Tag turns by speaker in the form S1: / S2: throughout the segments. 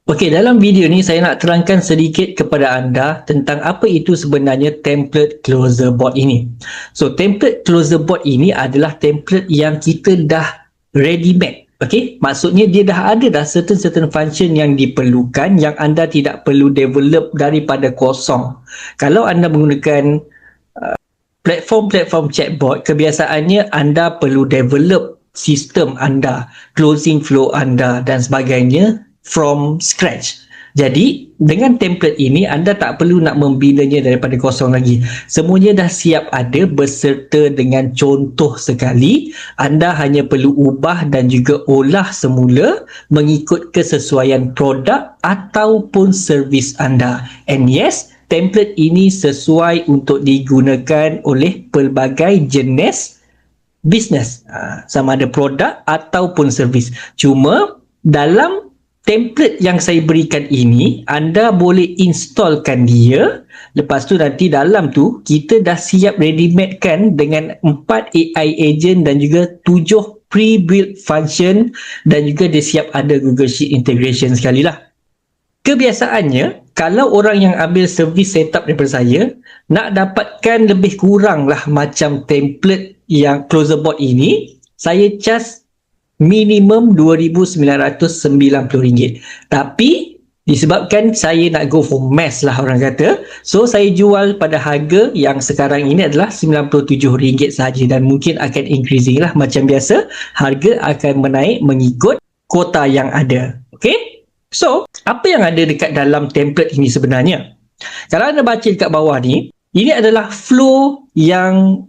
S1: Okey, dalam video ni saya nak terangkan sedikit kepada anda tentang apa itu sebenarnya template closure board ini. So, template closure board ini adalah template yang kita dah ready made. Okey, maksudnya dia dah ada dah certain function yang diperlukan yang anda tidak perlu develop daripada kosong. Kalau anda menggunakan platform-platform chatbot, kebiasaannya anda perlu develop sistem anda, closing flow anda dan sebagainya from scratch. Jadi, dengan template ini, anda tak perlu nak membinanya daripada kosong lagi. Semuanya dah siap ada beserta dengan contoh sekali. Anda hanya perlu ubah dan juga olah semula mengikut kesesuaian produk ataupun servis anda. And yes, template ini sesuai untuk digunakan oleh pelbagai jenis bisnes, sama ada produk ataupun servis. Cuma dalam template yang saya berikan ini, anda boleh installkan dia. Lepas tu nanti dalam tu kita dah siap ready made kan dengan 4 AI agent dan juga 7 pre-built function dan juga dia siap ada Google Sheet integration sekali lah. Kebiasaannya, kalau orang yang ambil servis setup daripada saya, nak dapatkan lebih kurang lah macam template yang closure board ini, saya charge minimum RM2,990. Tapi, disebabkan saya nak go for mass lah orang kata, so saya jual pada harga yang sekarang ini adalah RM97 sahaja dan mungkin akan increasing lah macam biasa, harga akan menaik mengikut kuota yang ada. Okay? So, apa yang ada dekat dalam template ini sebenarnya? Kalau anda baca dekat bawah ni, ini adalah flow yang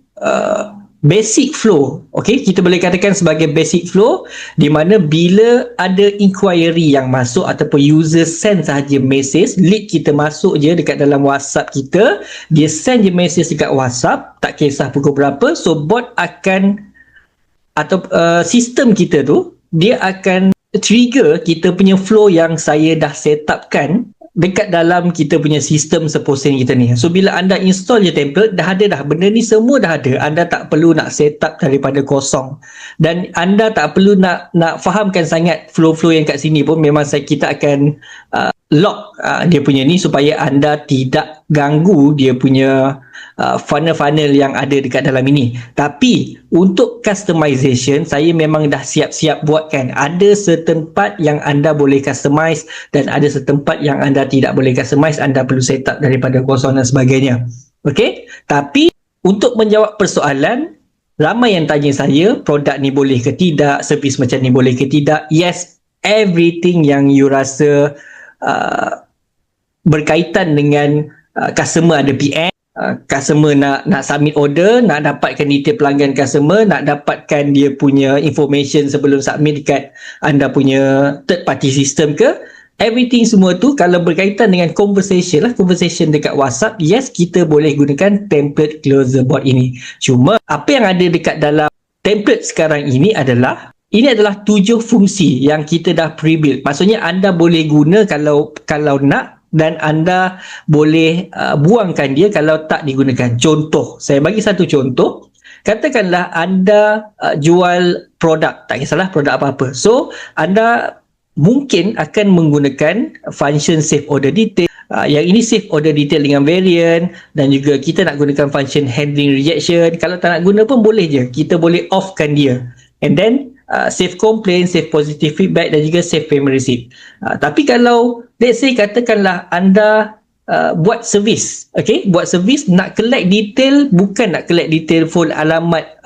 S1: basic flow. Okay, kita boleh katakan sebagai basic flow di mana bila ada inquiry yang masuk ataupun user send sahaja message, lead kita masuk je dekat dalam WhatsApp kita, dia send je message dekat WhatsApp, tak kisah pukul berapa, so bot akan atau sistem kita tu, dia akan trigger kita punya flow yang saya dah set upkan dekat dalam kita punya sistem seposen kita ni. So bila anda install je template, dah ada dah, benda ni semua dah ada. Anda tak perlu nak set up daripada kosong. Dan anda tak perlu nak fahamkan sangat flow-flow yang kat sini pun, memang kita akan lock dia punya ni supaya anda tidak ganggu dia punya funnel-funnel yang ada dekat dalam ini. Tapi untuk customization, saya memang dah siap-siap buatkan. Ada certain part yang anda boleh customize dan ada certain part yang anda tidak boleh customize, anda perlu set up daripada kosong dan sebagainya. Okay? Tapi untuk menjawab persoalan, ramai yang tanya saya, produk ni boleh ke tidak, servis macam ni boleh ke tidak. Yes, everything yang you rasa berkaitan dengan customer ada PM, customer nak submit order, nak dapatkan detail pelanggan customer, nak dapatkan dia punya information sebelum submit dekat anda punya third party system ke, everything semua tu kalau berkaitan dengan conversation dekat WhatsApp, yes, kita boleh gunakan template closure board ini. Cuma apa yang ada dekat dalam template sekarang ini adalah 7 fungsi yang kita dah pre-build. Maksudnya anda boleh guna kalau nak, dan anda boleh buangkan dia kalau tak digunakan. Contoh, saya bagi satu contoh. Katakanlah anda jual produk, tak kisahlah produk apa-apa. So, anda mungkin akan menggunakan function save order detail. Yang ini save order detail dengan variant, dan juga kita nak gunakan function handling rejection. Kalau tak nak guna pun boleh je. Kita boleh off-kan dia. And then, save complaint, save positive feedback dan juga save payment receipt. Tapi kalau let's say katakanlah anda buat servis, okay, buat servis nak collect detail, bukan nak collect detail full alamat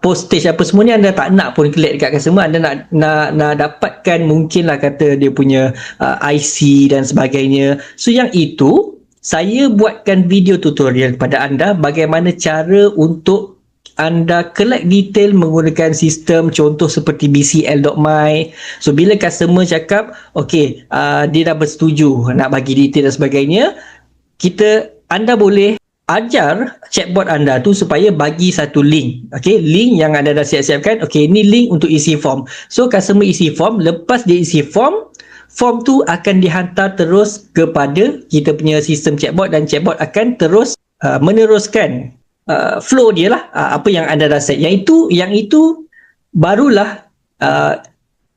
S1: postage apa semua ni, anda tak nak pun collect dekat customer, anda nak dapatkan mungkinlah kata dia punya IC dan sebagainya. So yang itu saya buatkan video tutorial kepada anda bagaimana cara untuk anda collect detail menggunakan sistem contoh seperti bcl.my. So bila customer cakap okay, dia dah bersetuju nak bagi detail dan sebagainya, anda boleh ajar chatbot anda tu supaya bagi satu link. Okay, link yang anda dah siap-siapkan. Okay, ni link untuk isi form. So customer isi form, lepas dia isi form tu akan dihantar terus kepada kita punya sistem chatbot, dan chatbot akan terus meneruskan flow dia lah, apa yang anda dah set. Yang itu barulah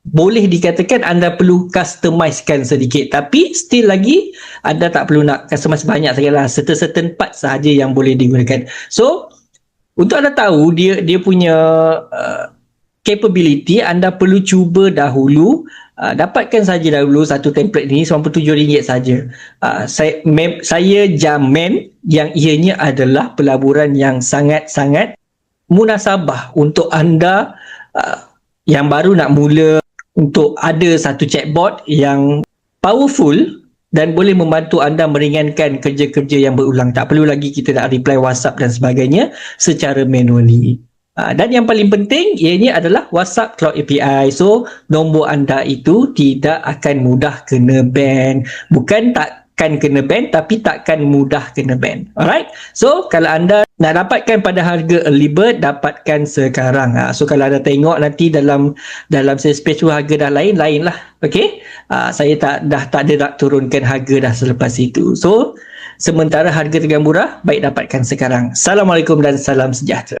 S1: boleh dikatakan anda perlu customizekan sedikit, tapi still lagi anda tak perlu nak customize banyak sangat lah, certain part sahaja yang boleh digunakan. So untuk anda tahu dia punya capability, anda perlu cuba dahulu, dapatkan saja dahulu satu template ni RM97 saja. Saya jamin yang ianya adalah pelaburan yang sangat-sangat munasabah untuk anda yang baru nak mula, untuk ada satu chatbot yang powerful dan boleh membantu anda meringankan kerja-kerja yang berulang. Tak perlu lagi kita nak reply WhatsApp dan sebagainya secara manually. Dan yang paling penting ianya adalah WhatsApp Cloud API. So nombor anda itu tidak akan mudah kena ban. Bukan takkan kena ban, tapi takkan mudah kena ban. Alright. So kalau anda nak dapatkan pada harga early bird, dapatkan sekarang. So kalau anda tengok nanti dalam sales page tu harga dah lain lah. Okay. Saya dah tak ada nak turunkan harga dah selepas itu. So sementara harga tengah murah, baik dapatkan sekarang. Assalamualaikum dan salam sejahtera.